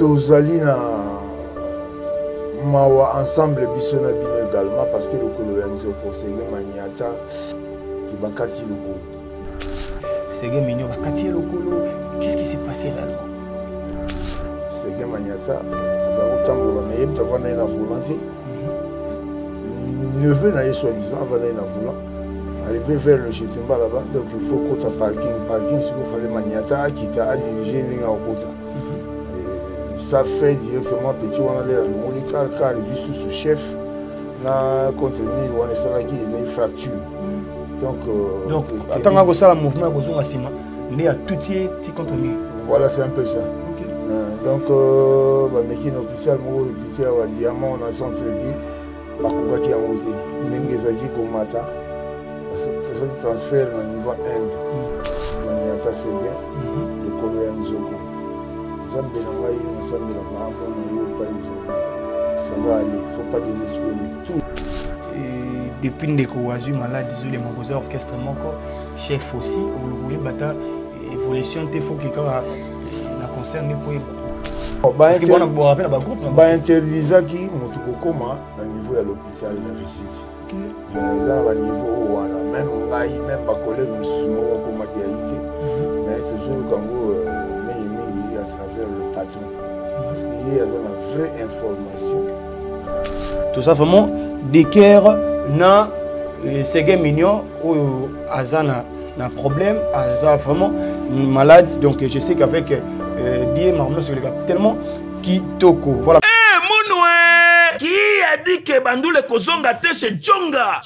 tozali na mawa ensemble biso na bino également parce que le kolo ya nzoko Sege Maniata qui bakati le kolo. Sege Mignon bakati le kolo. Qu'est-ce qui s'est passé réellement? Sege Maniata azalo tambola mais yeb tavana na volonté. Neveu na soi-disant avana na volant. Arrivé vers le Chetumba là-bas, donc il faut qu'on ait parking, si vous fallait Maniata qui t'a dirigé ligne en côte. Ça fait directement petit, on a l'air le car il vit sous ce chef, là contre lui, on est sur là qui est une fracture. Donc attends que ça le mouvement a besoin de ciment, mais à tout est contre lui. Voilà, c'est un peu ça. Donc mais qui est l'hôpital, mon hôpital à Diamant, on a centre-ville, la coupe qui a monté, Nengezaki comme matin. C'est ça qui transfère au niveau Inde. Maniata Sege, le Kolo ya Nzoko. Ça va aller, il ne faut pas désespérer. Tout. Depuis que je suis malade, désolé, mon orchestre, chef aussi, au Bata, évolution, il faut que la concerne pour interdisa qui Motukokoma au niveau de l'hôpital de visite. Ils ont un niveau même même ma collègue mais toujours Congo à travers le patron. Parce qu'il y a une vraie information. Tout ça vraiment des cœurs na Sege Mignon ou Azana n'a problème, Azana vraiment malade. Donc je sais qu'avec Die Marmon sur le gars tellement qui toko. Voilà. Qui a dit que Bandoule Kozonga te chez Djonga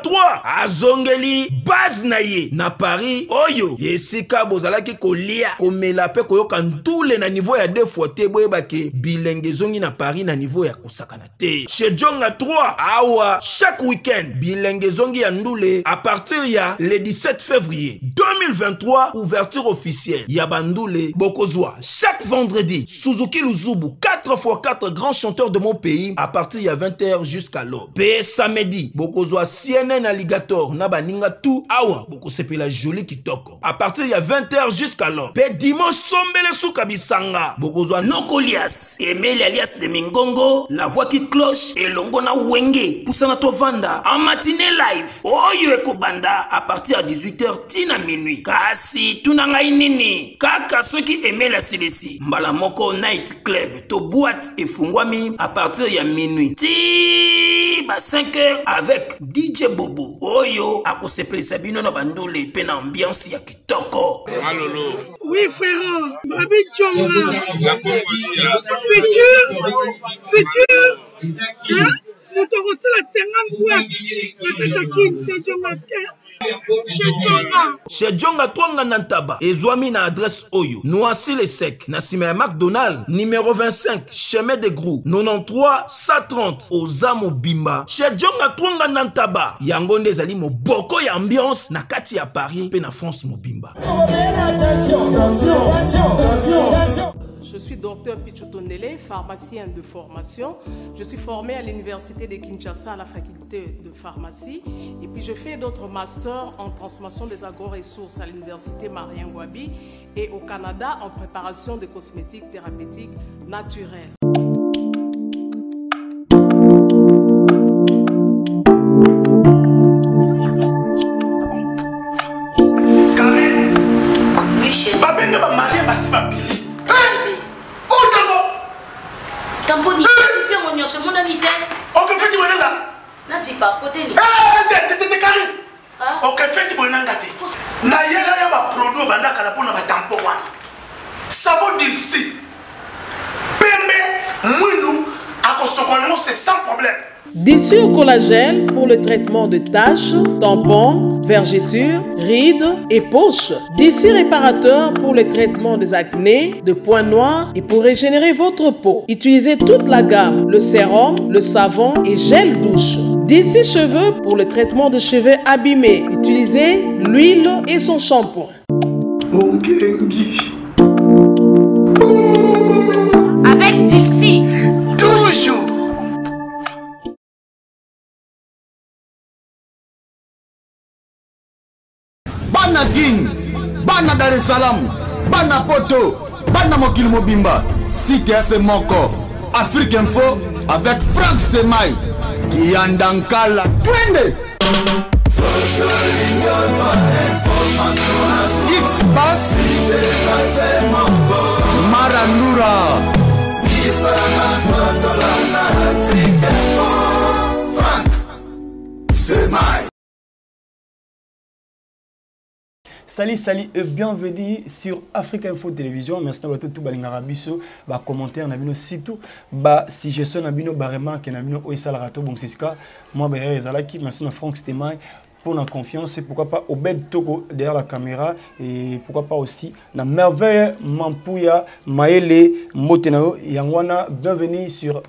3 azongeli base naye na Paris oyo yesika bozalaki kolia komela pe koyoka ndule na niveau ya 2 fois te boyeba ke bilenge zongi na Paris na niveau ya kosakana te chez Djonga 3 awa chaque week-end bilenge zongi ya ndule à partir ya le 17 février 2023 ouverture officielle ya Bandoule Bokozwa chaque vendredi Suzuki Luzubu 4x4 grands chanteurs de mon pays à partir de 20h jusqu'à l'aube. Pe samedi, Bokozwa CNN Alligator na baninga tout awa boko sepela joli kitoko. À partir de 20h jusqu'à l'aube. Pe dimanche sombele souka bisanga. Bokozwa Nokolias, Emile alias de Mingongo, la voix qui cloche et longo na wenge. Poussana tovanda en matinée live. Oyo ekobanda à partir de 18h tina minuit. Kasi tunanga inini. Kaka ceux qui aimaient la CDC. Mbalamoko Night Club to boîte et fungwami à partir de minuit. Ti ba 5h avec DJ Bobo. Oyo akosepeli sabino na Bandoule pe na ambiance ya kitoko. Malolo. Oui frère, Babi Djonga. La Congolia. Futur. Hein? Nous te reçons la 50 boîtes. La Katakin, c'est Djonga. Chez Djonga Twanga Nantaba, Ezwami na adresse Oyo, Noisy les Secs, Nassime McDonald, numéro 25, chemin de Grou, 93 130, Ozamo Bimba. Chez Djonga Twanga Nantaba, Yangonde Zali mo boko ya ambiance, na kati ya Paris, pe na France mo Bimba. Je suis docteur Pichotondele, pharmacien de formation. Je suis formé à l'université de Kinshasa à la faculté de pharmacie. Et puis je fais d'autres masters en transformation des agro-ressources à l'université Marien Ngouabi et au Canada en préparation de cosmétiques thérapeutiques naturelles. Oui, chérie. Tamponi, c'est bien mon c'est mon amité. Ok, fais-tu mon nom? Non, c'est pas côté. T'es carré. Ok, fais-tu mon nom? Na yela ya ba produit banda kala pona ba tampon wana. Savon d'ilsi. Pembe, mwindu, akosokono c'est sans problème. Dissure collagène pour le traitement de taches, tampons, vergetures, rides et poches. Dissure réparateur pour le traitement des acnés, de points noirs et pour régénérer votre peau. Utilisez toute la gamme, le sérum, le savon et gel douche. Dissure cheveux pour le traitement de cheveux abîmés. Utilisez l'huile et son shampoing. Avec Dixie. Toujours. Bana Guine, Bana Dar es Salaam, Bana Poto, Banda Mokil Mobimba, Site FM Moko, Afrique Info avec Franck Stemai, Yandankala, Twende. X-Bass, Marandura, Franck Stemai. Salut, salut et bienvenue sur Afrique Info Télévision. Merci à tout le monde. Bah commentaire, na bino site, bah suggestion na bino ba remarque na bino oisala rato bon c'est ça. Moi ba ezalaki merci na Franck Stemai pour la confiance et pourquoi pas Obed Togo derrière la caméra et pourquoi pas aussi la merveille Mampuya Maele Motenao Yangwana. Bienvenue sur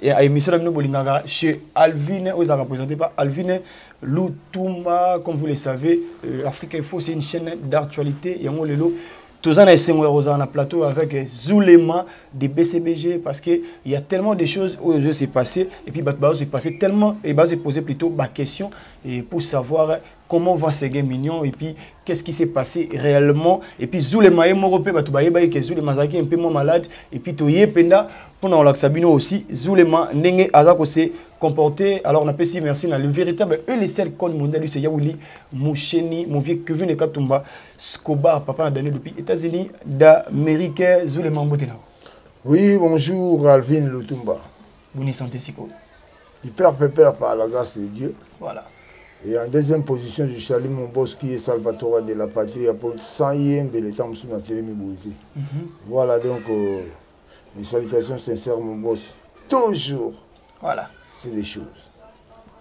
émission de Bolingaga chez Alvin, vous avez représenté par Alvin Lutumba, comme vous le savez. Afrique Info c'est une chaîne d'actualité. Yango lelo tous en a plateau avec Zulema de BCBG parce qu'il y a tellement de choses où je s'est passé et puis s'est passé tellement et s'est posé plutôt ma question et pour savoir comment va ces gains mignons et puis qu'est-ce qui s'est passé réellement et puis Zulema est mort peu que Zulema est un peu moins malade et puis toye penda pendant l'Axabino aussi Zulema n'enge azako s'est comporté. Alors on appelle si merci le véritable et les seuls code modèle c'est Yaouli Moucheni mon vieux Kevin Katumba Scobar papa a donné depuis États-Unis d'Amérique. Zulema Mbotena. Oui, bonjour Alvin Lutumba. Vous n'y sentez si quoi? Hyper pépère par la grâce de Dieu. Voilà. Et en deuxième position, je salue mon boss qui est Salvatore de la patrie pour 100 yens de l'état sous la télé. Voilà donc mes salutations sincères mon boss. Toujours. Voilà. C'est des choses.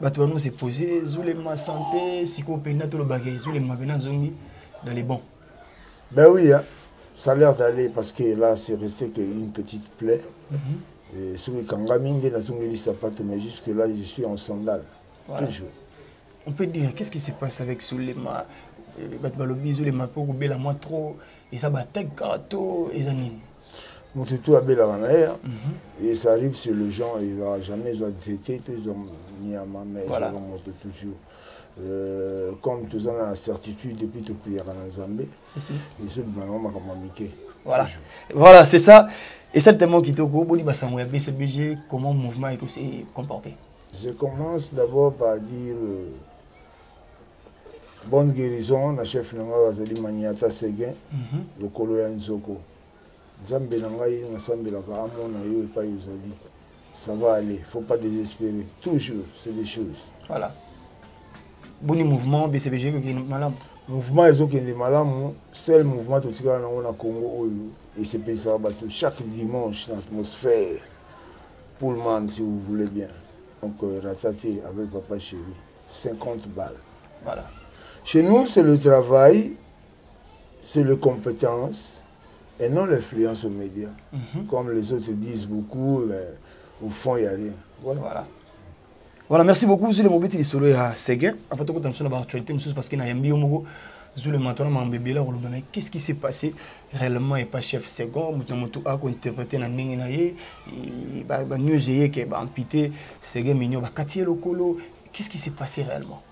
Batouano s'est posé, Zulema santé, Siko Pena, tout le bagage, Zulema Bena Zongi, dans les bons. Ben oui, hein. Ça a l'air d'aller parce que là, c'est resté qu'une petite plaie. Et sur les Kangamine, mais jusque là, je suis en sandales. Voilà. Toujours. On peut dire, qu'est-ce qui se passe avec Zulema? Batbalobi, Zulema, pour couper la moi trop, et ça bat tech gâteau, et ça n'ime. Mon tuto a bel air, et ça arrive sur le genre, ils n'auront jamais été, ils ont mis à ma mère, ils ont monté toujours. Comme tous en la certitude depuis tout prier en Zambie, et ceux de Manon m'a communiqué. Voilà, voilà c'est ça. Et certainement qui te dit BCBG, comment le mouvement est aussi comporté? Je commence d'abord par dire bonne guérison, la chef Nanga Wazali Maniata Seguin, le Koloya Nzoko. Nzambe Nangaï, Nzambe Lakaramo, Nayo et pas Yuzali. Ça va aller, il ne faut pas désespérer. Toujours, c'est des choses. Voilà. Bon mouvement, BCBG qui est malade. Mouvement, ils ont qui est malade, c'est le mouvement tout cas dans le Congo et c'est pays chaque dimanche, l'atmosphère, pour le monde si vous voulez bien. Donc, rattaté avec Papa Chéri, 50 balles. Voilà. Chez nous, c'est le travail, c'est les compétences et non l'influence aux médias. Comme les autres disent beaucoup, mais au fond, il n'y a rien. Voilà. Voilà, merci beaucoup. Zule Mobiti est solo à Seguin. En fait, on a l'actualité parce qu'il y a un bio. Zule maintenant, qu'est-ce qui s'est passé réellement et pas chef second, Moutomoto a interprété dans Ningenaye, il va nous aider qui va amputer Seguin Mignon, va catiller le colo. Qu'est-ce qui s'est passé réellement?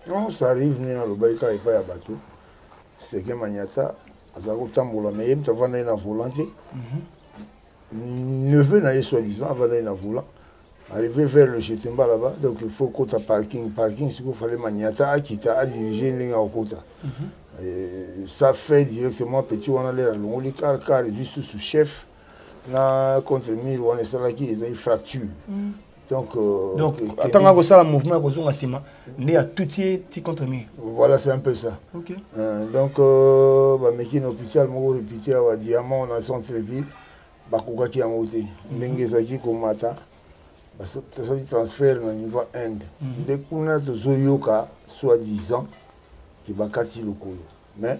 Non, ça arrive, dans le baïka et pas à bateau. Seguin Magnata, Azaro Tambola, mais il va aller dans volonté. Neveu n'a soi-disant, avant d'aller dans volant. Arrivé vers le Chetimba là-bas, donc il faut quota parking. Parking, c'est qu'il fallait Magnata qui t'a dirigé une au quota. Ça fait directement petit, on allait à l'ongli car juste sous chef, là contre mille, on est là qui ils ont une fracture. Donc attends que ça le mouvement que vous avez né à tout petit contre mille. Voilà, c'est un peu ça. Ok. Donc mais qui est hôpital, moi répété à Diamant dans le centre-ville, Bakuka qui a monté, Lengezaki comme matin. Parce que ça dit transfert au niveau Inde. Dès qu'on a de Zoyoka, soi-disant, qui va casser le colo. Mais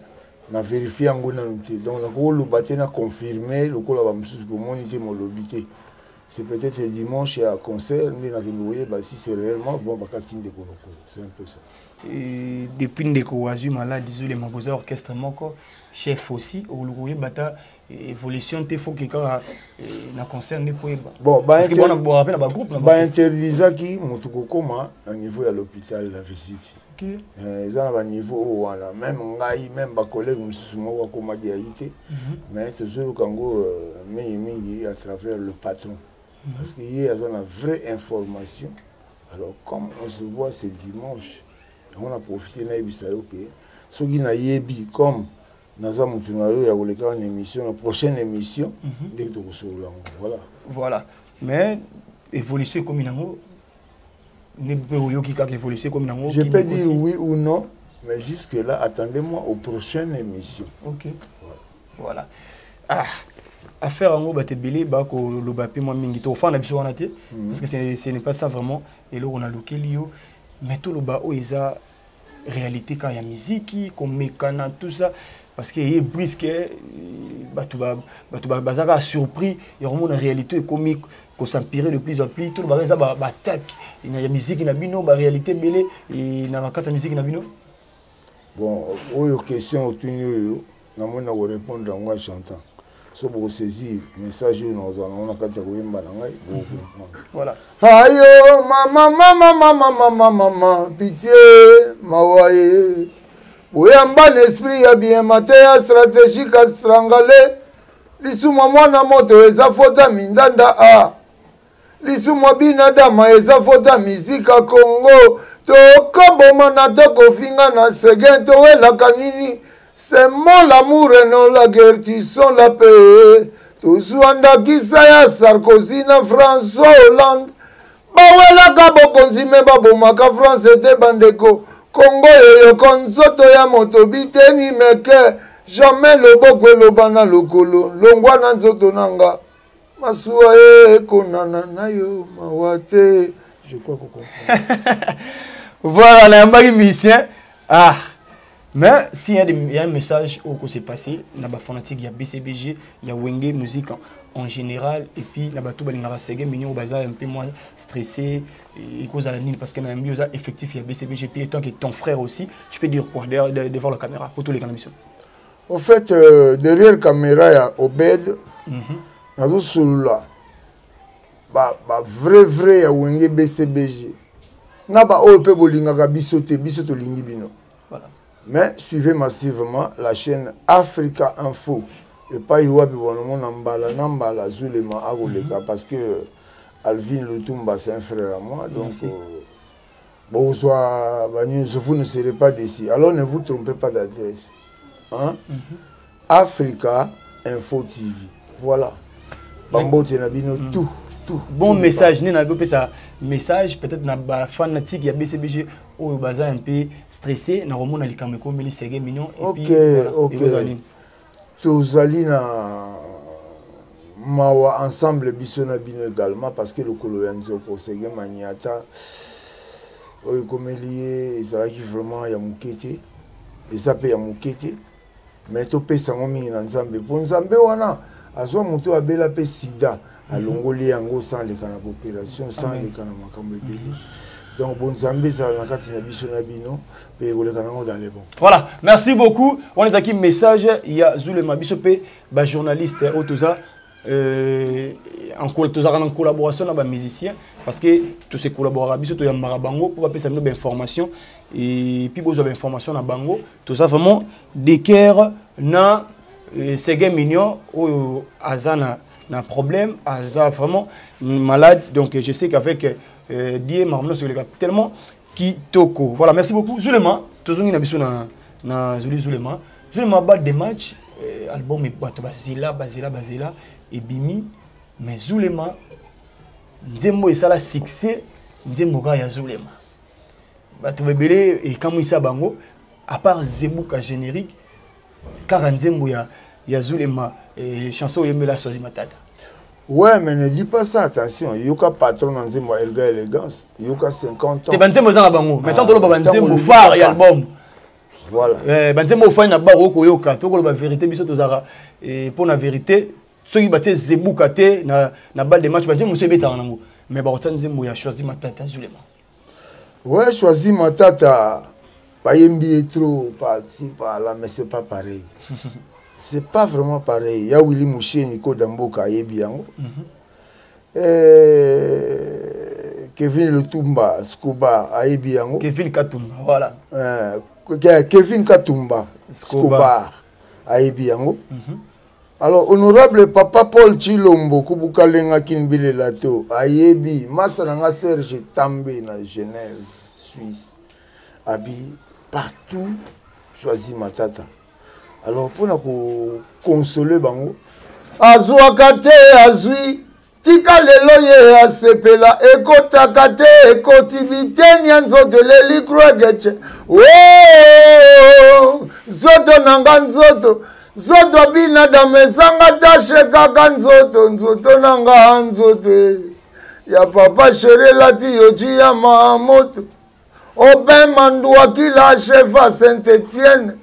on a vérifié en Gona. Donc le bâtiment a confirmé le colo va me moniter mon lobité. C'est peut-être dimanche à concert, mais si c'est réellement bon, va casser le colo. C'est un peu ça. Et depuis le Kowazu, malade, désolé, mon beau orchestre, mon chef aussi, au Louroué, bata évolution, il faut que na concert ne peut bon, parce que bon groupe interdisa qui motukokoma au niveau de l'hôpital la visite. Ils ont un niveau, même Ngaï, même ma collègue, mais toujours au Congo, à travers le patron. Parce qu'il y a une vraie information. Alors, comme on se voit ce dimanche, on a profité de ce qui n'a yebi comme Naza Moutunayo, il y a une émission, une prochaine émission, dès que voilà. Voilà. Mais, évolution comme une amour. Je peux dire oui ou non, mais jusque-là, attendez-moi aux prochaines émissions. Ok. Voilà. Ah, affaire en gros, te belé, le bapé, moi, mingito, au fond, on a besoin de parce que ce n'est pas ça vraiment. Et là, on a le kelio, mais tout le bas, ils ont réalité quand il y a musique, comme mécana, tout ça. Parce qu'il y a brisque, bazar surpris, il y a vraiment une réalité comique qu'on s'empirait de plus en plus. Tout le monde a attaque. Il y a la musique, il y a la réalité belée, il y a la musique, il y a la bon, aux questions, je vais répondre en moi chantant. Si vous saisir le message, on a qu'à voilà. Ayo, maman, pitié, ma voye. Oyamba l'esprit ya bien maté ya stratégique à strangler. Lisuma mwana moto eza fota mindanda a. Lisuma binadama eza fota mizika Congo. Tokaboma na tokofinga na segen toelaka nini. C'est mon l'amour et non la guerre, tu sont la paix. Tozwandakisa ya Sarkozy na François Hollande. Bawelaka bokonzime babomaka France ete bandeko. Congo yo konzoto ya moto biteni meke jamais loboko eloba na lokolo longwa na nzoto nanga masuwa ekonana na yo mawate. Je crois qu'on comprend. Voilà, la mbagi musicien. Ah, mais s'il y a un message où s'est passé, na ba fanatique il y a BCBG, il y a Wenge musique en général et puis la bateau balingara segé mignon au bazar un peu moins stressé et cause à la ligne parce que même mieux effectif il y a BCBG puis étant que ton frère aussi tu peux dire quoi devant la caméra pour tous les émissions. En fait derrière caméra il y a Obed nazo sulula ba vrai ya Wenge BCBG na ba o pe bolingaka biso to lingi bino. Voilà. Mais suivez massivement la chaîne Africa Info. Et pas Iwabi Nambala Zulema Agoleka parce que Alvin Lutumba c'est un frère à moi. Donc, bonsoir, vous ne serez pas d'ici. Alors ne vous trompez pas d'adresse. Hein? Africa Info TV. Voilà. Bambo Tenabino, tout. Bon message, ça message peut-être na fanatique, il y a BCBG au bazar un peu stressé, na romona likameko mais c'est mignon et puis ok. Tozali na mawa ensemble bisona bino également parce que le koloyanzo ko sege maniata oyo komelié ezalaki vraiment ya mukete ezape ya mukete mais to pesa ngomi na nzambe po nzambe wana azwa moto abela pe sida alongoli yango sans les canaux opération sans les canaux makambo ebeli. Donc, bon Zambé, ça va dans les bons. Voilà, merci beaucoup. On a un message. Il y a Zulema Bissopé, journaliste Otoza, en collaboration avec les musiciens. Parce que tous ces collaborateurs, il y a Marabango pour appeler ça une information. Et puis, vous avez une information à Bango. Tout ça, vraiment, d'équerre, na, c'est mignon, ou Azana, n'a problème, Azana vraiment malade. Donc, je sais qu'avec. Die marmno sur le cap tellement qui toko. Voilà, merci beaucoup. Zulema, toujours une émission na Zulema. Zulema bat des matchs, album est bato bazila et bimi, mais Zulema nzembo et ça la succès nzembo ka ya Zulema. Bato bebele et comme isa bango à part Zebuka générique car nzembo ya Zulema chanson yemela Sozi Matata. Ouais, mais ne dis pas ça, attention. Il y a un patron dans Zimbo Elga Élégance. Il y a 50 ans. C'est Banzembo Zangabango. Maintenant, tu as Banzembo phare et album. Voilà. Banzembo phare n'a pas beaucoup yoka. Tu as la vérité, biso tozara. Et pour la vérité, ceux qui battent Zebukate na balle de match, Banzembo c'est bêta en mais Banzembo a choisi Matata Zulema. Ouais, choisi Matata. Pas MBA trop, parti par là, mais c'est pas pareil. C'est pas vraiment pareil. Il y a Willy Mouché, Nico Damboka, Yebiango. Kevin Lutumba, Scobar, Aïbi Yango. Kevin Katumba, voilà. Kevin Katumba, Scobar, Aïbi Yango. Alors, honorable Papa Paul Chilombo, Kubukalenga Kinbile Lato, Aïbi, Massananga Serge També, na Genève, Suisse, Abi, partout, choisi Matata. Alors, pour nous consoler, Bango, Azouakate, Azui, Tika lelo ye asepela ekota kate ekoti biteni nzoto leli kruageche oh zoto nanga nzoto zoto bina damezanga tashe kaka nzoto nanga nzoto ya papa chéri lati yoji ya mamoto Oben Mandoua kila chef à Saint-Étienne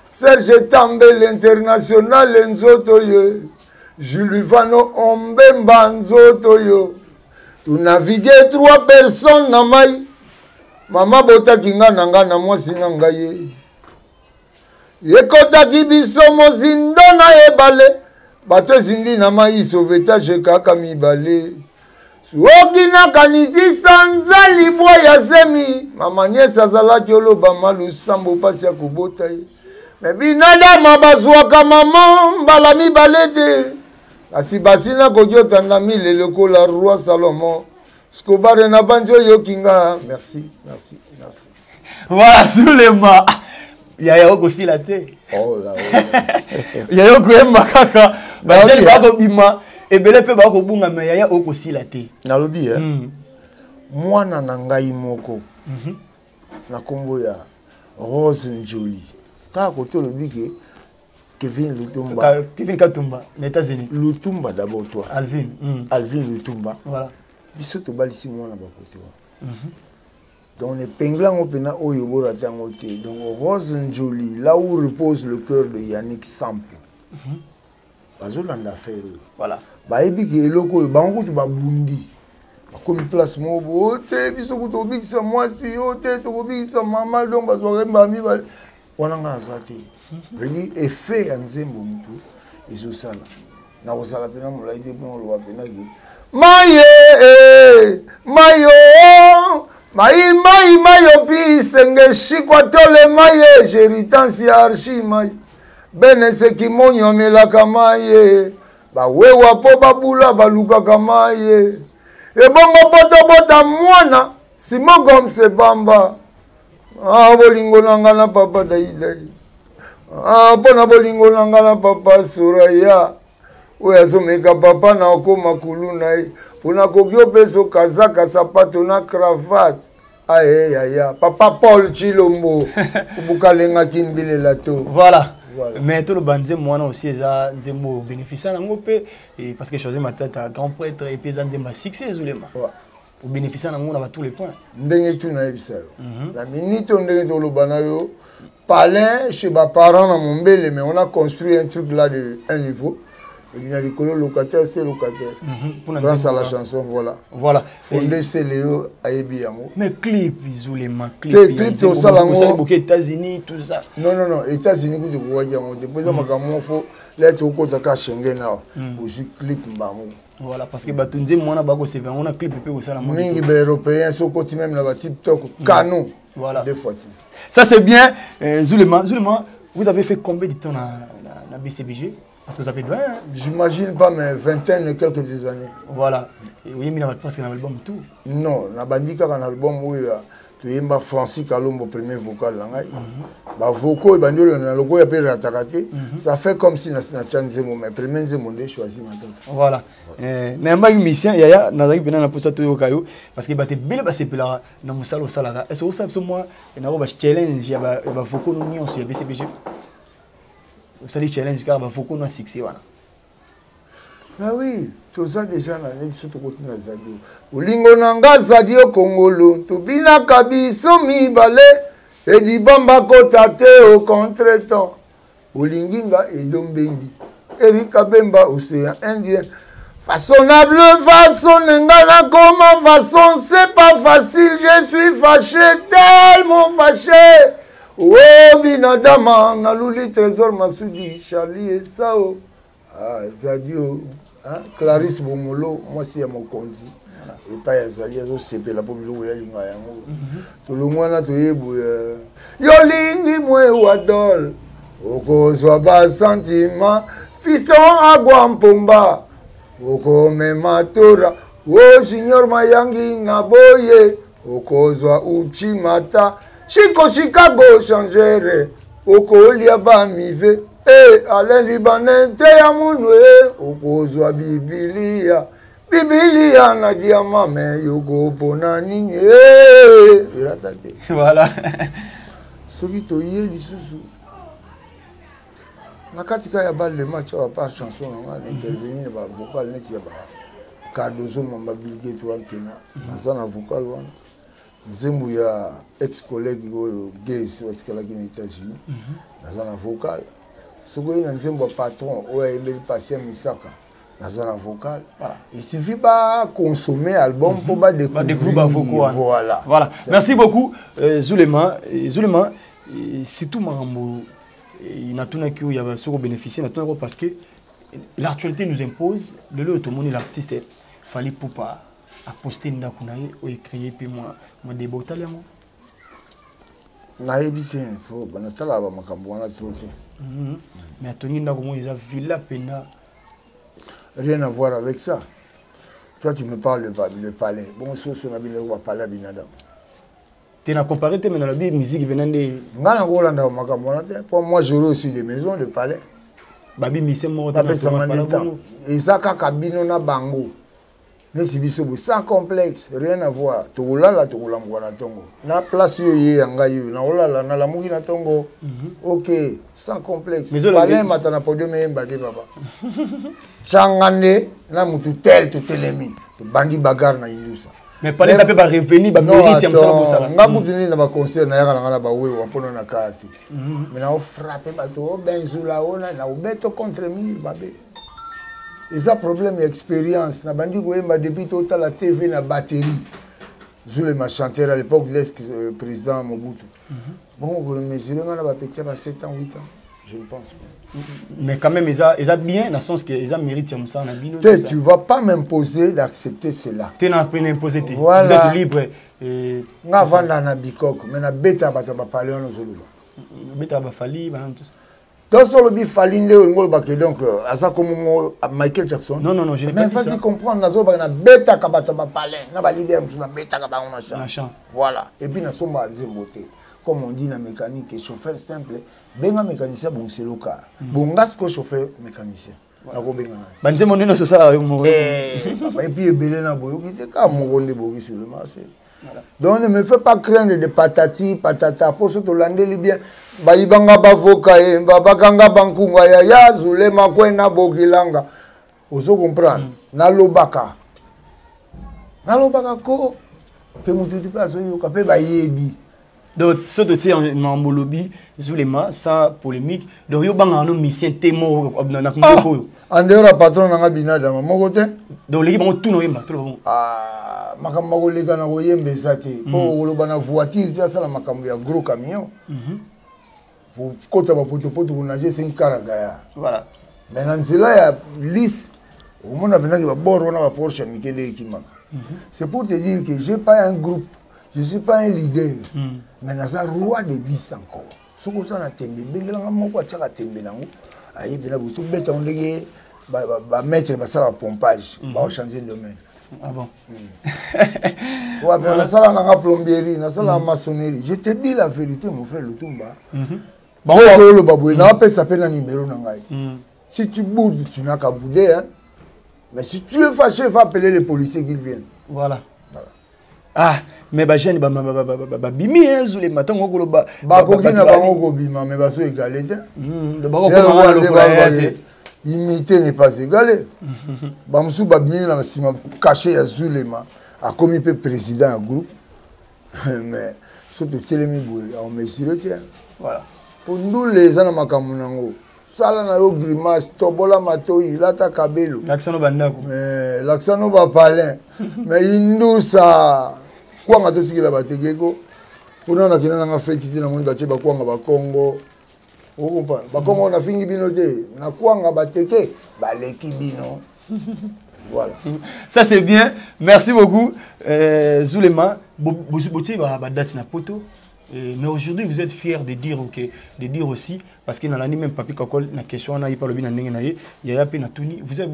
Serge També l'international nzoto ye Jules Vano Ombemba nzoto yo. Tu navigues 3 personnes na mai. Mama bota kinga nanga na mwasi nanga ye. Yekota kibiso mozindo na ebale. Bato zindi na mai sauvetage kaka mibale. Suoki na kanisi sanza libwa ya semi. Mama nyesa zala kiolo bamalu sambo pasi ya kubota ye. Mebinada mabazwaka mama mbala mibalete. Asi basina kogiota na mille leko la roi Salomon. Skobare na banjo yokinga. Merci. Voilà, sous les mains. Yaya aussi la tête. Oh là. Yaya koyemba kaka. Bajel bako bima. Ebele pe bako bunga mais yaya aussi la tête. Nalobi mwana na ngai moko. Na kombo ya Rose Njoli. Ka koto lobike Kevin Lutumba. Kevin Katumba, les États-Unis. Lutumba d'abord toi. Alvin. Alvin Lutumba. Voilà. Biso to balisi mwana ba koto. Donc les pinglan opena oyobora tangote. Donc Rose Njoli, là où repose le cœur de Yannick Sampo. Bazolanda faire. Voilà. Ba ebiki eloko bango to ba bundi. Ba komi place mo bote biso ko to bikisa mwasi ote to bikisa mama donc bazore mbami ba wana nga zati. Veni effet en zembo mtu ezosala na kozala pena molaide pona lo pena ki mayo pi senge shikwa tole maye jeritansi archi mai bene se kimonyo melaka maye ba wewa po babula baluka kamaye ebongo bota mwana simogom se bamba bolingo nanga na papa daidai pona bolingo nanga na papa Soraya oyo azomeka papa na okoma kulu na ye pona koki opeso kazaka sapato na cravate ayeyaya papa Paul Chilombo obukalengaki mbilela to voilà. Mais tout le bandé moi aussi ça nzembo bénéficier nango pe parce que choisir ma tête à grand prêtre et puis nzemba succès zulema pour bénéficier nango na tous les points ndenge tu na yebisa yo la minute ndenge to lobana yo palin chez mes parents dans mon bel mais on a construit un truc là de un niveau. Il y a des locataires, c'est locataire. Grâce à la chanson, voilà. Fondé c'est Léo Aïbi Yango. Mais clip, ils ont les mains. Clip, tout ça, les États-Unis, tout ça. Non, États-Unis, vous devez voir. Depuis ça, il faut l'être au côté de Schengen. Aussi, clip, voilà, parce que Batunze, moi, on a clip, puis ça, la monnaie. Les Européens, sont côté même là, TikTok, canon. Voilà. Deux fois. Ça, c'est bien. Zulema, vous avez fait combien de temps dans BCBG? Parce que ça fait loin. J'imagine pas, mais vingtaine et quelques années. Voilà. Et oui, mais c'est un album tout. Non, na bandika un album où tu es Francis Kalombo premier vocal là. Ba vocal et bandolo na logo ya pe ratakate. Ça fait comme si na change mais premier nzemo de choisi maintenant. Voilà. Na mba mission yaya nazaki pena na posa to yokayo parce que ba te bile ba sepela na musalo salaka. Est-ce que ça moi na ba challenge ya ba vocal no nyonso ya BCBG? Vous savez, challenge car il faut qu'on ait succès. Ah oui, tout ça déjà, on a surtout côté de Zadio. Olingo nanga Zadio Congolo, to bina kabiso mi balé, et di bamba kotate au contretemps. Olinginga et Dombengi, Erika Bemba, océan Indien. Façonnable, façon n'engana comment façon, c'est pas facile, je suis fâché, tellement fâché. Oh, binadama, Nalouli Trésor Massoudi, Charlie et Sao, Zadio, Clarisse Bomolo, moi c'est à mon conti. et pas yazali azosepela po biloko ya linga yango tolongwana toyeboya yolingi mwe wadol okozwa basentima fiston agwa mpomba okomema tora o junior mayangi na boye okozwa uchimata Chico Chicago changere okolia bamive ale libanete ya munwe okozwa bibilia na diamame yokopona nini iratate voilà soki toye lisusu na katika ya balle match wa par chanson na intervenir na ba vocal net ya ba Cardozo mamba bilge to ankena na vocal wana nzembu ya ex collègue oyo gays watikala ki na États-Unis na vocal soko ina nzembu ya patron oyo emeli passer misaka na vocal il suffit pas consommer album pour ba découvrir voilà merci beaucoup Zulema surtout mambo inatuna ki ya soko bénéficier natuna parce que l'actualité nous impose de l'autre monde l'artiste fallait poupa à poster ndako na ye o écrire puis moi débotali yango na ebité faut bana sala ba makambo wana troté mais atoni ndako mo isa villa pena rien à voir avec ça. Toi tu me parles de palais bon so na bino ba palais binada tu n'as comparé tes dans la musique venant de ngana ngolanda makambo wana pour moi j'aurais aussi des maisons de palais babi mise mo ta et ça kakabino na bango sans complexe, rien à voir. Tolala tokolambwana tongo. Na place yo ye yanga yo na olala na lamuki na tongo. OK, sans complexe. Palais matana podium e mbade baba. Changane na mutu tel to telemi. To bandi bagarre na ilusa. Mais palais ça peut pas revenir ba mérite ya msala bosala. Ngabu tuni na ba concert na yaka na ba wewe wapono na carte. Mais na o frapper bato o benzula ona na obeto contre mille babé. Et ça problème expérience na bandi koyemba depuis tota la TV na batterie Zulema chanteur à l'époque l'ex-président Mobutu bon on mesure on a ba petit à 7 ans 8 ans je ne pense pas mais quand même ils a bien dans le sens que ils a mérite ya musa na bino tu vas pas m'imposer d'accepter cela tu n'as pas imposé voilà. Vous êtes libre et nga vanda na bikoko mais na beta ba parler on zoloba beta ba fali ba tout ça. Dans le bif falinde donc à ça comme Michael Jackson. Non, je n'ai pas dit ça. Mais vas-y comprendre nazo ba na beta kabata ba palais na ba leader na beta ka ba machin. Voilà. Et puis na somba zemboté. Comme on dit na mécanique chauffeur simple, benga mécanicien bon c'est le cas. Bon ngas ko chauffeur mécanicien. Na ko benga na. Ba nzemo nino so sala yo mo. Et puis ebele na boyo ki te ka mo gonde boki sur le marché. Donc ne me fais pas craindre de patati patata pour ce que l'andeli bien baibanga bavoka e babakanga bankunga ya Zulema kwena bogilanga ozo comprendre na lobaka ko ke mutu di paso yo ka pe bayebi donc ce de tir en molobi Zulema sans polémique donc yo banga no mission temo na ko en dehors patron na binada moko te donc l'équipe on tout no yemba tout bon makambo ko lega na ko yembe sate po lo bana voiture ça sala makambo ya gros camion pour kota ba poto pour nager c'est une caragaya voilà maintenant c'est là ya lisse au monde a venu ba bord na ba Porsche Mikele Kimaka c'est pour te dire que j'ai pas un groupe je suis pas un leader mais na ça roi de bis encore ce que ça na tembe bengelanga moko ataka tembe nango ayi bela butu beta ondege ba mettre ba sala pompage ba changer de domaine. Ah bon. Ouais, mais la salle en plomberie, la salle en maçonnerie. Je te dis la vérité, mon frère Lutumba. Bon, le baboué, n'a pas ça peine un numéro nangai. Si tu boudes, tu n'as qu'à bouder, hein. Mais si tu es fâché, il faut appeler les policiers qui viennent. Voilà. Ah, mais bah jeune bimi hein les matins on go ba koki na bango go bima mais ba so égalé hein. De ba ko ko imiter n'est pas égalé. Bamsou babimi na sima caché ya Zulema a commis président un groupe. Mais surtout telemi boy on mesuré tiens. Voilà. Pour nous les ana makamunango. Sala na yo grimace tobola matoi lata kabelo. L'accent bandako. Mais l'accent no ba palin. Mais indusa quoi nga tosiki la bategeko. Pour na kina nga fetiti na moni bache ba kwa nga ba Congo. Vous comprenez? Ba Congo na fingi bino te. Na kwa nga bateke ba leki bino. Voilà. Ça c'est bien. Merci beaucoup. Zulema, boutier ba date na poto. Mais aujourd'hui vous êtes fiers de dire aussi parce que dans l'année même papi kakol na question on a eu par le bien ndenge na ye ya pe na tuni vous êtes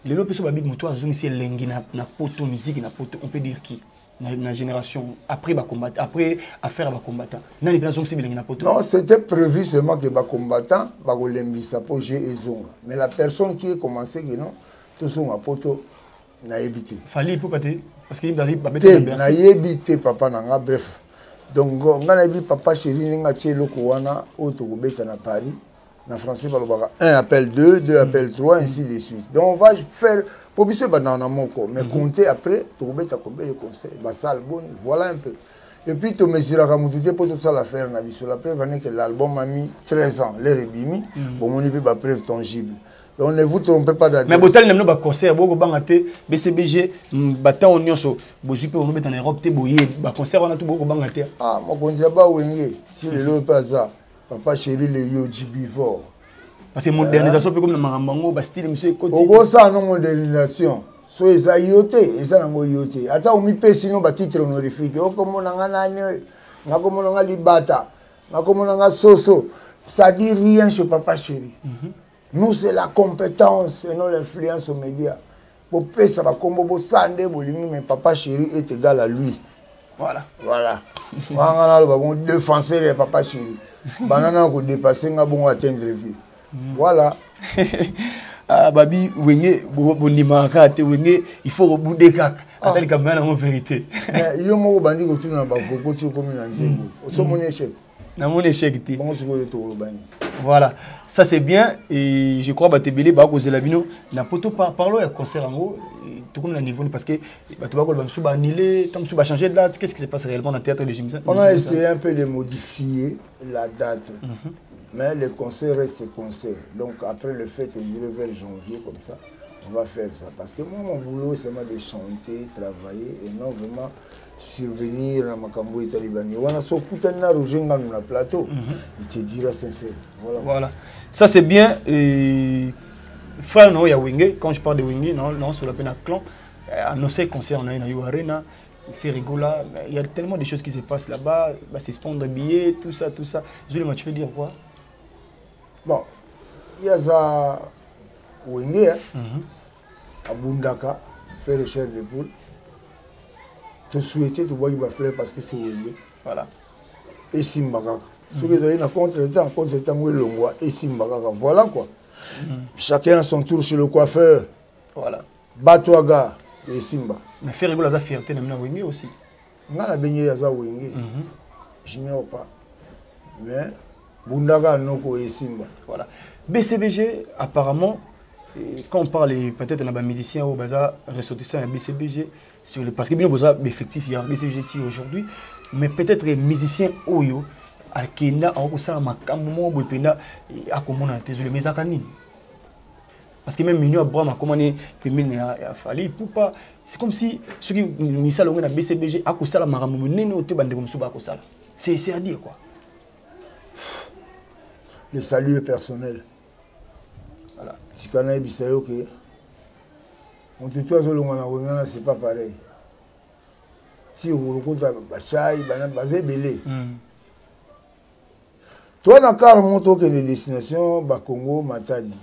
les lopeso babi moto azongi c'est lengi na poto musique na poto on peut dire qui na génération après ba combattant après affaire ba combattant nani bien zongi c'est lengi na poto. Non, c'était prévu seulement que ba combattant ba ko lembisa po j'ai ezonga mais la personne qui a commencé que non tout son à poto na évité fallait pour pas parce qu'il arrive ba na évité papa nanga bref. Donc, on a dit papa chéri, on a dit que na Paris, en français, un appelle 2, 2 appelle 3, ainsi de suite. Donc, on va faire, pour bien sûr, mais compter après, tu vas faire combien de concerts, voilà un peu. Et puis, tu mesures à Moutouté pour tout ça l'affaire. La preuve est que l'album a mis 13 ans, l'air est bimi, bon, on n'y peut pas preuve tangible. Donc ne vous trompez pas d'adresse. Mais botel n'aime pas concert, beaucoup bangaté, BCBG, bâton on yonso, bojupe on met en Europe, te boyer, bah concert on a tout beaucoup bangaté. Ah, moi quand j'ai pas wengé, si le lot pas ça, papa chéri le yoji before. Parce que modernisation peu comme le marambango, bah style monsieur côté. Au ça non modernisation. So eza yoté, eza nango yoté. Ata o mi pe sinon ba titre honorifique. O comme on a nani, na comme on a libata, na comme on a soso. Ça dit rien chez papa chéri. Nous, c'est la compétence et non l'influence aux médias. Pour payer ça va comme pour sandé, mais papa chéri est égal à lui. Voilà. Voilà. On va défoncer les papa chéri. Banana on dépasser, on va atteindre le vie. Voilà. Ah, babi, wenge, bonima kate, wenge, il faut rebouder kak. Attends, comme ça, en vérité. Mais il y a un bandit qui tourne dans la photo comme un ange. C'est mon échec. Dans mon échec, bon, voilà, ça c'est bien et je crois que Batebele va causer la bino. Na poto parlons à concert en haut, tout comme le niveau parce que Batobako va annuler, comme ça va changer de date. Qu'est-ce qui se passe réellement dans le théâtre de Jimson? On a essayé un peu de modifier la date, mais le concert reste concert. Donc après le fête, on dirait vers janvier comme ça, on va faire ça. Parce que moi, mon boulot, c'est de chanter, travailler et non vraiment survenir à Makambo et Talibani. On a ce putain de rouge dans le plateau. Il te dira sincère. Voilà. Ça c'est bien. Frère, non, il y a Wenge. Quand je parle de Wenge, non, sur la peine à clan. À nos concerts, on a une arena. Il fait rigoler. Il y a tellement de choses qui se passent là-bas. C'est spondre billets, tout ça. Zulema, tu peux dire quoi? Bon, il y a ça Wenge à Bundaka, faire le chair de poule. Te souhaiter, tu vois, il va faire parce que c'est Wenge. Voilà. Et Simbagaka. Ceux qui ont contre le temps, et Simbagaka. Voilà quoi. Chacun à son tour sur le coiffeur. Voilà. Batouaga et Simba. Mais faire rigoler la fierté, même Wenge aussi. On a baigné à Wenge. Je n'ignore pas. Mais Bundaka, Noko et Simba. Voilà. BCBG, apparemment, quand on parle peut-être d'un musicien au bazar, ressortissant à BCBG, parce que bien au effectif, il y a BCBG aujourd'hui, mais peut-être les musiciens Oyo, à Kenya, à Okosa, à Makambo, Bopena, à Komona, désolé, mais à Kanine. Parce que même Mignon Abraham a commandé, a fallu pour pas. C'est comme si ceux qui mis ça à BCBG, à Kosa, la Maramou, Neno, Tebande comme Souba Kosa. C'est à dire quoi? Le salut est personnel. Voilà. Si on a dit que on te toise le monde, c'est pas pareil. Si on rencontre Bachai, Bazé Belé. Toi, dans le cas où que les destinations, Congo, Matadi,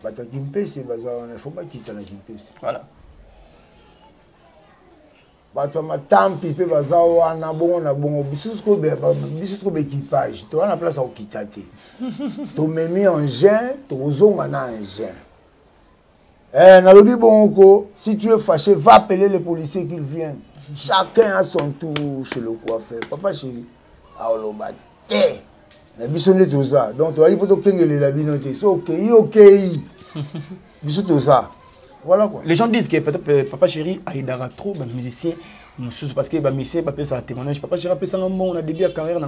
Batakimpe, c'est bazar, il ne faut pas quitter la Kimpe. Voilà. Bato matampi pe bazawa na bongo bisusko équipage to na place au kitate to memi engin to zonga na engin na lobi bongo si tu es fâché va appeler les policiers qu'ils viennent chacun a son tour chez le coiffeur papa chéri a oloba te na biso nde toza donc to ali poto kengele la binote so OK biso toza. Voilà quoi. Les gens disent que peut-être Papa Chéri a aidé trop les musiciens parce que les musiciens peuvent faire témoignage. Papa Chéri a fait un bon début de carrière,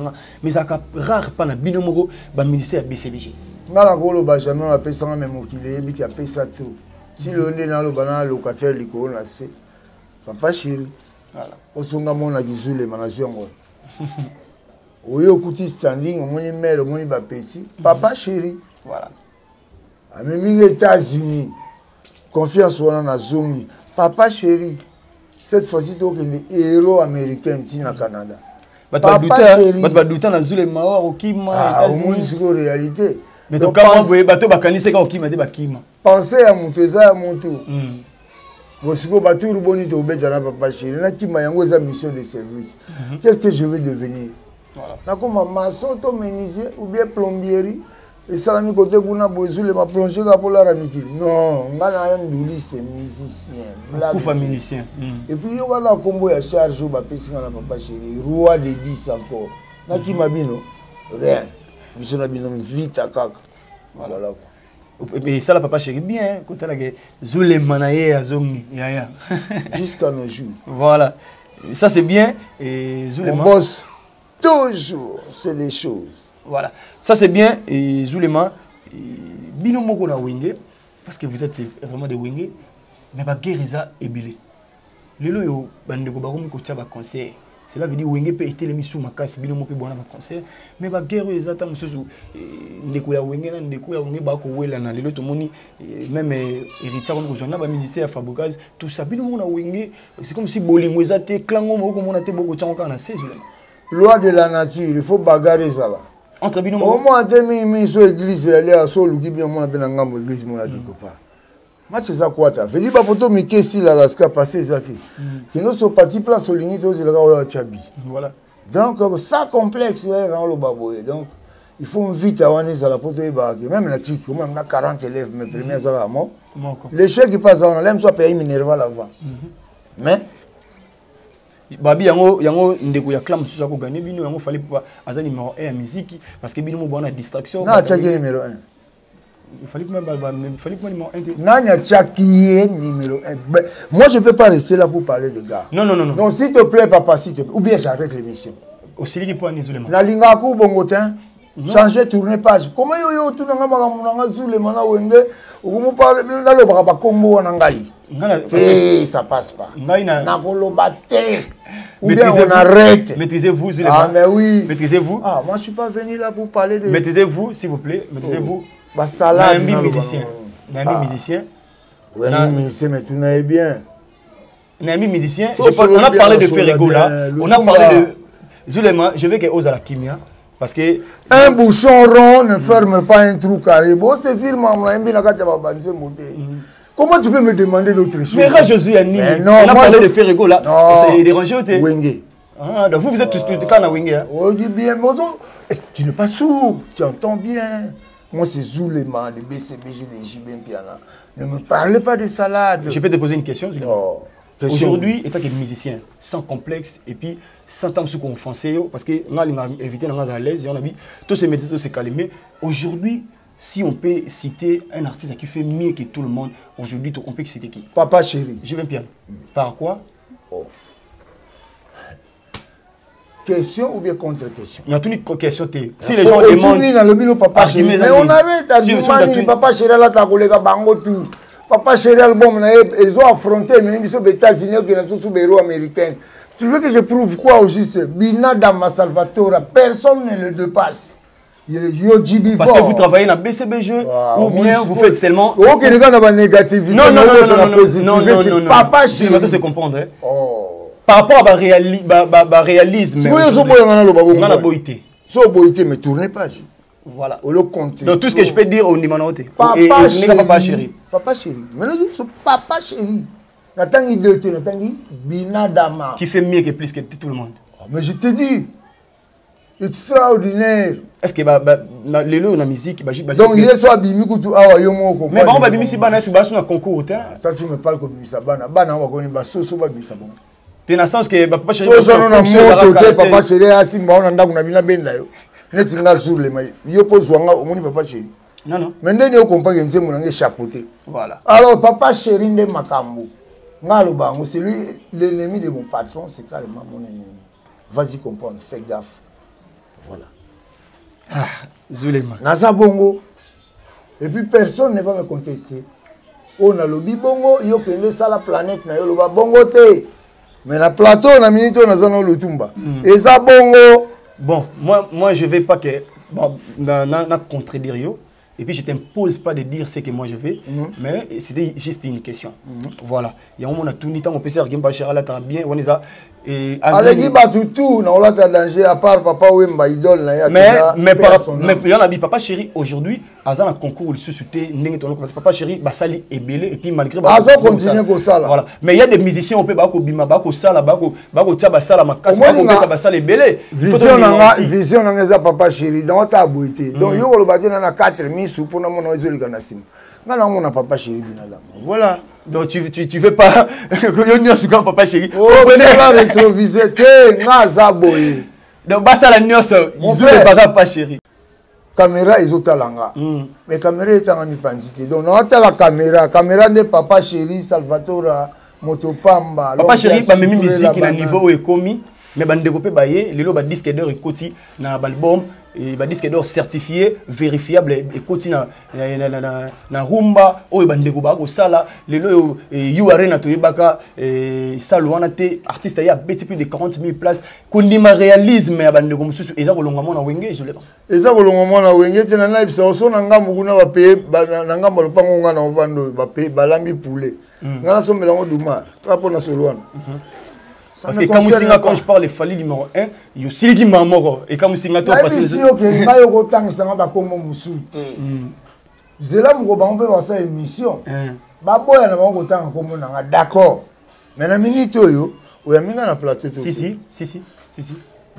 mais ça a rare pas na binomo les musiciens à BCBG. Ngala golo Benjamin a fait ça même qu'il est qui a fait ça tout. Si le nez dans le banana locataire liko na c'est Papa Chéri. Voilà. Au songa mon na gizule management moi. Oyo kuti standing moni mère moni ba petit Papa Chéri. Voilà. À même les États-Unis. confiance wana na zongi papa chéri cette fois-ci donc les héros américains ici au Canada papa chéri bato douta na zule mawar okima États-Unis c'est une réalité mais donc quand vous bato bakanise ka okima de bakima pensez à Mouteza à Moutou Bosiko bato ruboni to beza na papa chéri na kima yango za mission de service qu'est-ce que je vais devenir na comme maçon to menuisier ou bien plomberie et ça mi côté kuna bozule ma plonger ka pour la ramiki non ngana nduliste musicien kufa musicien et puis yo la combo ya charge ba pesinga na papa chéri roi de 10 encore na ki mabino rien biso na bino vite kaka voilà et ça la papa chéri bien côté la que zule manaye azomi ya jusqu'à nos jours voilà ça c'est bien et zule mon boss toujours c'est des choses. Voilà, ça c'est bien et Zulema bino moko na wenge parce que vous êtes vraiment des wenge mais ba guérisa ebile. Lelo yo bandeko ba komi ko tia ba conseil. Cela veut dire wenge peut être les misu makasi bino moko bona ba conseil mais ba guerre ezata mususu ndeko ya wenge na ndeko ya wenge ba ko wela na lelo to moni même héritier comme jona ba musicien ya Fabogaz tout ça bino moko na wenge c'est comme si bolingo ezate klango moko mona te boko tsango kana c'est Zulema. Loi de la nature, il faut bagarrer ça là. Entre bino au moins mi so église aller à so luki bien mon appelle ngambo église mo ya quelque part. Match ça quoi ta. Veli ba poto mi kesi la ska passer ça c'est. Qui nous sont partis place au ligne to la chabi. Voilà. Donc ça complexe là dans le baboye. Donc il faut vite avoir ça la poto e ba même la tique même na 40 élèves mes premiers à la mort. L'échec qui passe on l'aime soit payer minerva l'avant. Mais babi yango ndeko ya clam susa ko gagner bino yango fallait pas azali numéro 1 en musique parce que bino mo bona distraction na tchaki numéro 1 il fallait que numéro 1 nani tchaki numéro 1 moi je peux pas rester là pour parler de gars non donc s'il te plaît papa s'il te plaît ou bien j'arrête l'émission au Sili pour isolement la linga ko bongotin changer tourner page comment yo tout nga makamuna Zulema na wenge ukumu parler na lo ba kombo na ngai ça passe pas na koloba te ou bien on arrête. Maîtrisez-vous, Zulema. Ah, mais oui. Maîtrisez-vous. Ah, moi, je ne suis pas venu là pour parler de... Maîtrisez-vous, s'il vous plaît. Maîtrisez-vous. Bah, ça là, musicien. Nami musicien. Oui, musicien, mais tout n'est bien. Nami musicien. On a parlé de Ferrego là. On a parlé de... Zulema, je veux qu'elle ose à la kimia. Parce que... Un bouchon rond ne ferme pas un trou carré. Bon, c'est sûr, maman, comment tu peux me demander d'autres choses? Mais Jésus a nié. On a parlé de Ferrego là. C'est dérangé ou t'es? Wenge. Ah, donc vous êtes tous quand à Wenge. Oh, dis bien, tu n'es pas sourd, tu entends bien. Moi, c'est Zulema, de BCBG, de JB Piana. Ne me parlez pas de salade. Je peux te poser une question, Zulema. Aujourd'hui, étant que musicien, sans complexe, et puis sans temps sous confonsé, parce que nous avons invité dans à l'aise, et on a dit, tous ces médecins se calmer. Aujourd'hui, si on peut citer un artiste qui fait mieux que tout le monde, aujourd'hui, on peut citer qui? Papa chéri. Je vais bien. Par quoi? Question ou bien contre-question? Il y a toutes les questions. Si les gens demandent... Papa chéri. Mais on avait ta demande, papa chéri, là, ta collègue bango tout. Papa chéri, album, ils ont affronté, mais ils sont États-Unis, qui sont héros américains. Tu veux que je prouve quoi au juste? Bina Dama Salvatore, personne ne le dépasse. Parce que vous travaillez dans BCBG ou bien vous faites seulement... Ok, les gars, la négativité. Non. Papa chéri. Je vais se comprendre. Par rapport à réalisme. Mais tournez page. Voilà. Donc tout ce que je peux dire au Nimanote. Papa chéri. Papa chéri. Maintenant, je papa chéri. Natangi Dote, Natangi Binadama. Qui fait mieux que plus que tout le monde. Mais je te dis, extraordinaire. Est-ce que les lots la musique donc il est soit bimikutu awa yo moko mais bon ba bimisi bana c'est basu na concours ta toi tu me parles comme bimisa bana bana on va connait ba soso ba bimisa bon t'es dans sens que papa chéri papa chéri asi mbaona ndaku na bina benda yo neti nga sur le mai yo pozwanga omoni papa chéri non mais ndeni yo comprendre que nzemu nange chapeauté voilà alors papa chéri nde makambo ngalo bango c'est lui l'ennemi de mon patron c'est carrément mon ennemi vas-y comprendre fais gaffe voilà. Ah, Zulema. Naza bongo. Et puis personne ne va me contester. On a lobby bongo, yo kende ça la planète na yo loba bongo te. Mais la plateau na minute on a zano le tumba. Et ça bongo. Bon, moi je vais pas que bon na contredire yo et puis je t'impose pas de dire ce que moi je veux, mais c'était juste une question. Voilà. Il y a un moment on a tout ni temps on peut se dire que Chéri là t'as bien on est ça et allez ba tout na on danger à part papa Wemba idole na mais il y en a dit papa Chéri aujourd'hui azan un concours le suscité ndenge ton papa Chéri basali ebelé et puis malgré continuer comme ça là. Voilà. Mais il y a des musiciens on peut ba ko bima ba ko sala ba ko tia basala makasi ba ko beta basala ebelé. Vision na papa Chéri dans ta boité. Donc yo le bâti na 4000 sous pour na mon ezoli kanasima. Ngana mon papa Chéri binadam. Voilà. Donc tu veux pas que yo sur quand papa Chéri. Oh la rétroviseur te ngaza boy. Donc basta la nyos ils ont papa Chéri. Caméra ils ont talanga. Mais caméra est en pandité. Donc on a la caméra de papa Chéri Salvatore Motopamba. Papa Chéri pas même musique na niveau est commis. Mais bande développé baye lelo ba disque d'or ekoti na album et ba disque d'or certifié vérifiable ekoti na rumba o bande développé ko sala lelo you arena to yebaka salwana te artiste ya beti plus de 40 000 places kondima réalisme ya bande ko mususu eza ko longa mona wenge je le pas eza ko longa mona wenge te na live so so na ngambu kuna ba paye na ngambu lopango nga na ovando ba paye balambi poulet ngana so melango duma pas na solwana. Parce que quand je parle de Fali numéro 1, il y a aussi qui m'a mort. Et quand je parle de Fali numéro 1, il y a aussi qui m'a mort. C'est là que je vais faire cette émission. D'accord. Mais dans la minute, il y a un plateau. Si.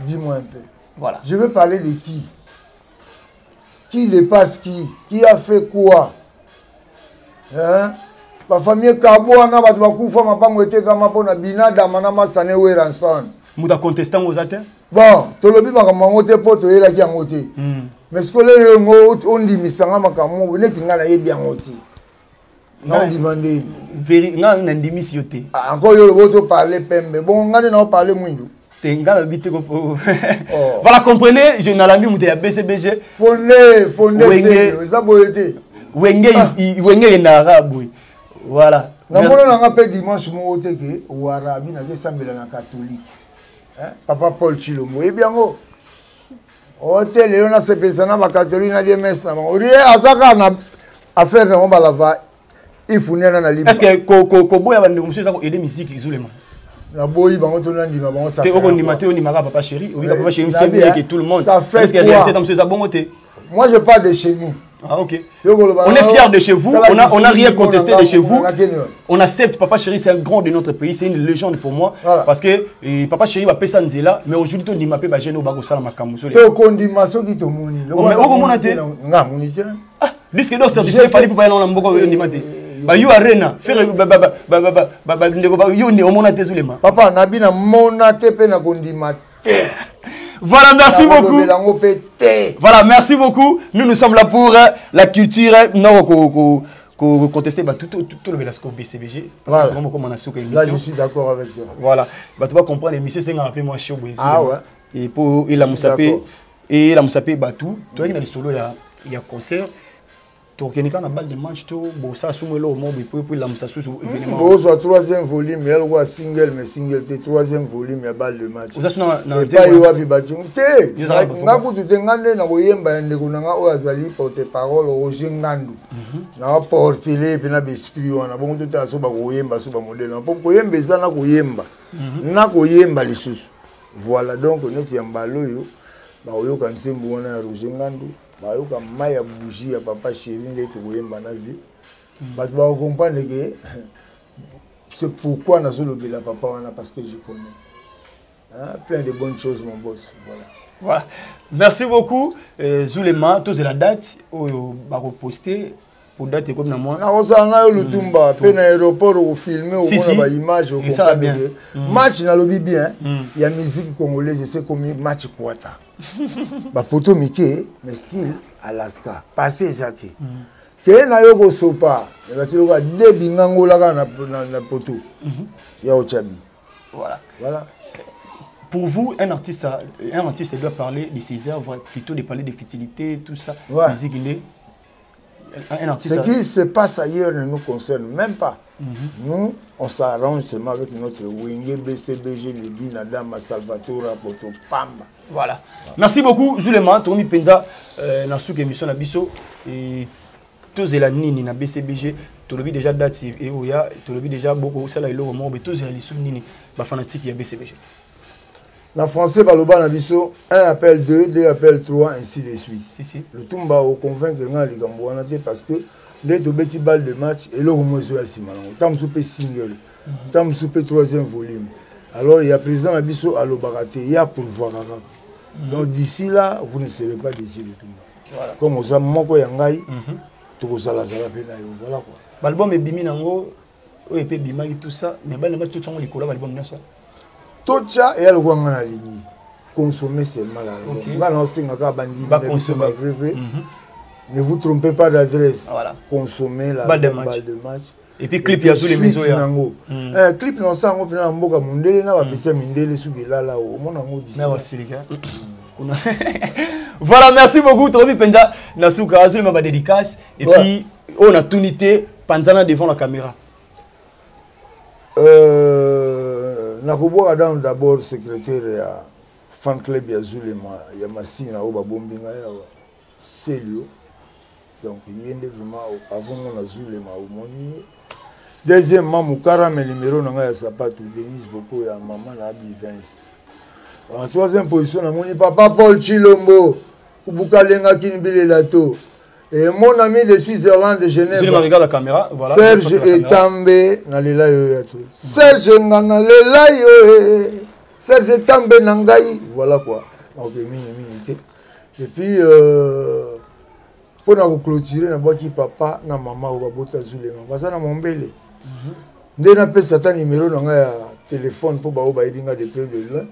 Dis-moi un peu. Voilà. Je veux parler de qui? Qui dépasse qui? Qui a fait quoi? Hein? La famille Kabouana va kufa mapango ete kama pona binada manama sane weranson. Muta contestant aux athées. Bon, tolobi makambo te poto yela ki angote. Mais ce que le ngo ondi misanga makambo neti ngala yebi angote. Non demandé. Veri ngala ndimisi yote. Encore yo le parler pembe. Bon ngale na parler mwindu. Tenga bité ko. Voilà, comprenez, je n'ai l'ami muta ya BCBG. Fondé ça boyete. Wenge na arabe. Voilà. On a fait dimanche que au Arabi na catholique. Papa Paul Chilombo. Eh bien go. Hôtel on a se pesana ba catholique na DMS na. Ori azaka na affaire na balava. Il faut na libre. Est-ce que ko boya bande monsieur ça ko aider musique isolement. Na boyi bango to na ndima bango ça. Te oko ndima te onima papa Chéri, oui papa Chéri fait mieux que tout le monde. Est-ce que réalité dans monsieur ça bon côté? Moi je parle de chez nous. Ah ok. On est fiers de chez vous, on n'a rien contesté de chez vous. On accepte Papa Chéri, c'est un grand de notre pays, c'est une légende pour moi. Voilà. Parce que Papa Chéri va payer Nzela, mais aujourd'hui on dit m'a pas gêné au bago sala makamuso. Te kondimaso ki to moni. Mais au moment té nga moni tiens. Ah, disque d'or certifié fallait pour pas aller dans mboko yo ndimate. Ba you arena, faire yo ni au moment té zulema. Papa nabina monate pe na kondimate. Voilà, merci beaucoup. Voilà, merci beaucoup. Nous sommes là pour la culture. Non, contester tout le Belasco BCBG. Voilà. Là, je suis d'accord avec toi. Voilà. Tu vas comprendre, monsieur, c'est un peu moins chaud. Ah ouais. Et pour la Moussapé, Batou, tu vois, il y a des solos, il y a concert. Tu as une balle de match, tu as la Moussapé, troisième volume, il y a un single, mais single, troisième volume, il y a balle de match. Tu as pas eu à vivre. Tu as un porte-parole, Roger Ngandou. Tu as porté les esprit, on a bon de temps, tu as un modèle. Voilà, donc on est en ballon. On a Roger Ngandou. Bayoka maya bougie ya Papa Chéri ndeto koyemba na vie. Bato ba comprendre que c'est pourquoi na zo lobela papa wana parce que je connais. Hein, plein de bonnes choses mon boss. Voilà. Voilà. Merci beaucoup. Zulema, tous de la date au bako poster pour date comme na moi. Na oza na yo lutumba pe na aéroport au filmer au mona ba image au comprendre. Match na lobi bien. Il y a musique congolaise, je sais combien match kwata. Ba poto mike mais style Alaska passé ça ti ke na yo ko sopa ba ti ko de bingangola na poto ya ochabi. Voilà pour vous un artiste doit parler de ses œuvres plutôt de parler de futilité tout ça musique un artiste ce qui se passe ailleurs ne nous concerne même pas. Nous on s'arrange seulement avec notre Wenge BCBG les Binadama Salvatore Poto Pamba. Voilà. Merci beaucoup, Zulema. Tomi Penza, dans cette émission, et tous la nini na BCBG to lobi déjà date et oya to lobi déjà beaucoup ça là il au mais tous les sous nini ba fanatique ya BCBG. En français, baloba na biso 1 appelle 2, 2 appelle 3, ainsi de suite. Si. Le tumba au convaincre nga likambo wana te parce que dès to beti balle de match et le moins zo asima nango. Tam soupe single, tam soupe 3e volume. Alors il y a président na biso alobakate, il y a pour voir. Donc d'ici là, vous ne serez pas déçus de tout. Voilà. Comme aux hommes moko yangai, to kozala zala pena yo, voilà quoi. L'album est bimi nango, o epé bimaki tout ça, mais ba na tout chango likolo l'album na ça. Tout ça et elle na ligne. Consommer c'est mal. Nga na singa ka bandi na biso ba vrai. Ne vous trompez pas d'adresse. Voilà. Consommez la balle de match. Et puis clip ya les maisons ya. Clip non ça ngo pena mboka mundele na ba pesa mindele sugela là au mona ngo d'ici. Mais wasilika. Voilà, merci beaucoup Trobi Penza Nasuka Azul ma dédicace et puis on a tunité Panzana devant la caméra. Nakoboka dans d'abord secrétaire ya fan club ya Zulema ya Masina oba bombinga ya Celio. Donc yende vraiment avant mon Zulema au moni. Deuxièmement Mukara me numéro nanga ya Sapatou Denise Boko ya maman na Abi Vince. En troisième position, mon papa Paul Chilombo, Kubukalenga Kinbile Lato. Et mon ami de Suisse-Irlande de Genève. Je regarde la caméra. Voilà, Serge Etambe, Nalela Serge Nalela Serge Etambe Nangai. Voilà quoi. Donc, et puis, pour nous clôturer, nous avons papa, na maman, ou babota Zulema. Parce que nous avons mbele. Nous avons un numéro dans le téléphone pour ba idinga de près de loin.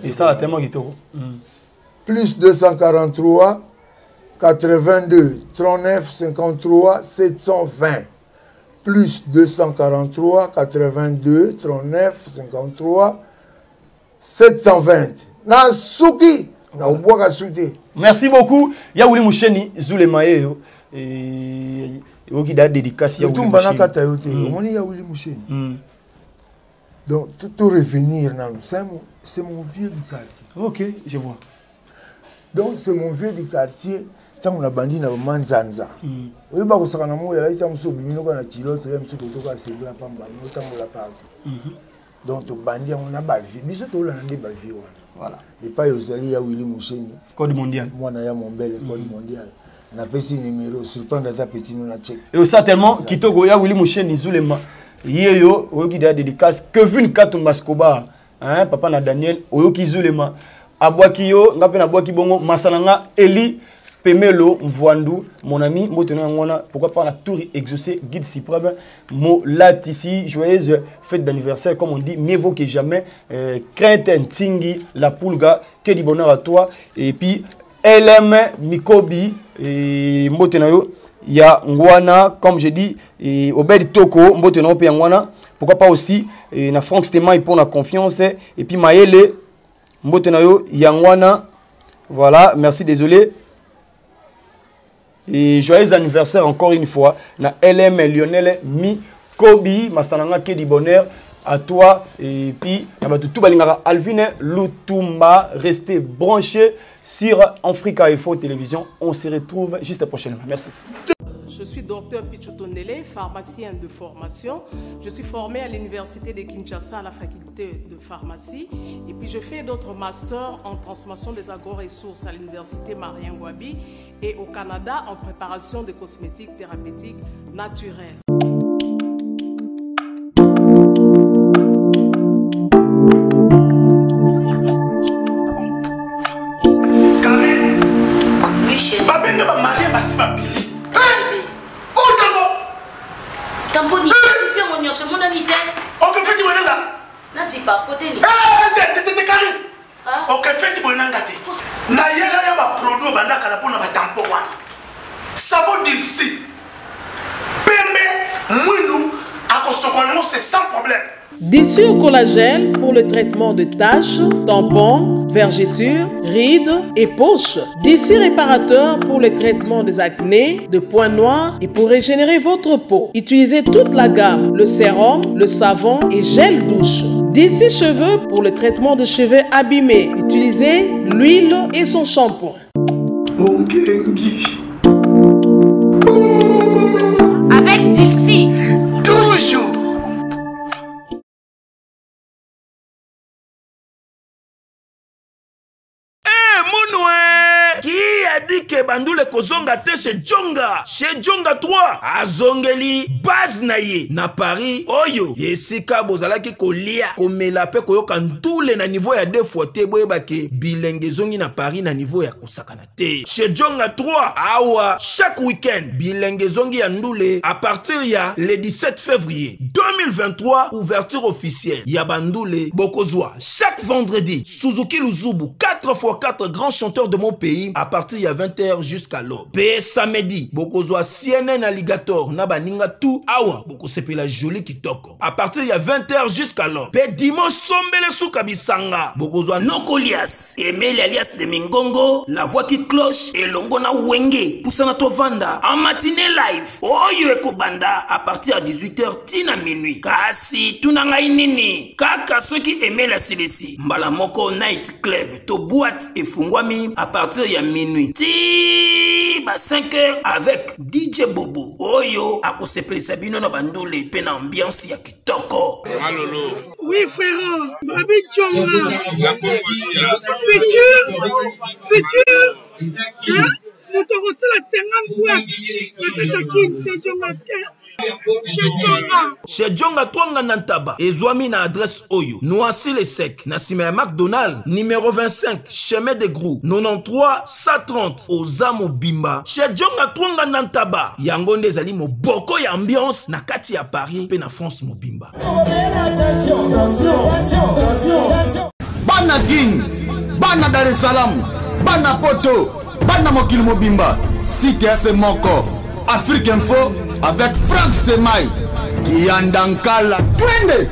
Et ça, tellement qui plus 243 82 39 53 720. Plus 243 82 39 53 720. Nasuki. Merci beaucoup. Yaouli Moucheni, Zulema et qui date dédicace. Donc, tout revenir, c'est mon vieux du quartier. Ok, je vois. Donc, c'est mon vieux du quartier. Tant on a bandit dans le Manzanza. Oui, bah, on s'en a mou, il y a été un peu de la kilote, il y a un peu de la pamba, autant de la part. Donc, on bandit, on a bavé. Mais c'est tout le monde bavé. Voilà. Et pas Yosali, ya Willy Moucheni. Code mondial. Moi, na ya mon bel code mondial. Na pesi numéro, surprendre za petit nous na check. Et aussi tellement Kitoko ya Willy Moucheni Zulema. Yeyo, oyo ki da dédicace que vune Katumba Skoba. Hein, papa na Daniel, oyo ki Zulema. Abwaki yo, ngape na bwaki bongo masananga Eli Pemelo Mvwandu, mon ami, pourquoi pas la tour exaucée, guide suprême, mo latisi, joyeuse fête d'anniversaire, comme on dit, mieux vaut que jamais, crainte tingi, la poulga, que du bonheur à toi, et puis, LM Mikobi, et Motenayo, il y a Ngwana, comme je dis, et Obed Toko, Motenayo, puis Ngwana, pourquoi pas aussi, et na Franck Stéman, il pour la confiance, et puis Maëlle, Motenayo, il y a Ngwana, voilà, merci, désolé. Et joyeux anniversaire encore une fois. Na LM Lionel Mikobi, Mastananga Kedi bonheur à toi. Et puis, tout balingara Alvine Lutumba, restez branchés sur Africa Info Télévision. On se retrouve juste prochainement. Merci. Je suis docteur Pichotondele, pharmacien de formation. Je suis formé à l'université de Kinshasa à la faculté de pharmacie. Et puis je fais d'autres masters en transformation des agro-ressources à l'université Marien Ngouabi et au Canada en préparation de cosmétiques thérapeutiques naturelles. Karen, oui, chérie. Tamponi, c'est bien mon c'est mon anité. Ok, fais-tu bonheur là? Non, c'est pas côté. T'es carré. Ok, fais-tu bonheur là? Na yela ya ba produit banda kala pona ba tampon wana. Savon d'ici. Pembe, mounou, akosokono c'est sans problème. D'ici au collagène pour le traitement de taches, tampons, vergetures, rides et poches. D'ici réparateur pour le traitement des acnés, de points noirs et pour régénérer votre peau. Utilisez toute la gamme, le sérum, le savon et gel douche. D'ici cheveux pour le traitement de cheveux abîmés. Utilisez l'huile et son shampoing. Ongengi. Merci. Toujours. Qui a dit que Bandoule Kozonga te chez Djonga? Chez Djonga 3 azongeli base na ye na Paris oyo yesika bozalaki kolia komela pe koyoka ndule na niveau ya 2 fois te boyebake bilenge zongi na Paris na niveau ya kosakana te. Chez Djonga 3 awa chaque week-end bilenge zongi ya ndule à partir ya le 17 février 2023 ouverture officielle ya Bandoule Bokozwa chaque vendredi Suzuki Luzubu 4x4 grands chanteurs de mon pays à partir il y a 20h jusqu'à l'aube. Pe samedi, Bokozwa CNN Alligator na baninga tout awa boko sepela joli kitoko. À partir il y a 20h jusqu'à l'aube. Pe dimanche sombele souka bisanga. Bokozwa Nokolias, Emile alias de Mingongo, la voix qui cloche et longo na wenge. Poussana to vanda en matinée live. Oyo eko banda à partir à 18h tina minuit. Kasi tunanga inini. Kaka ceux qui aimaient la CDC. Mbala moko night club to boîte et fungwami à partir il y a minuit. Ti ba 5h avec DJ Bobo. Oyo akosepeli sabino na Bandoule pe na ambiance ya kitoko. Malolo. Oui frère, Babi Djonga. Futur. Hein? Nous te reçons la 50 boîtes. La Katakin, c'est Djonga. Chez Djonga Twanga Nantaba ezwami na adresse oyo Noisy le Sec na sima ya McDonald numéro 25 chemin de Grou 93 130 Ozamo Bimba. Chez Djonga Twanga Nantaba yango nde ezali moboko ya ambiance na kati ya Paris pe na France mobimba. Bana King, Bana Dar es Salaam, Bana Poto, Bana Mokili Mobimba, CTF Moko, Afrique Info avec Frank Stemai, Yandankala, Twende.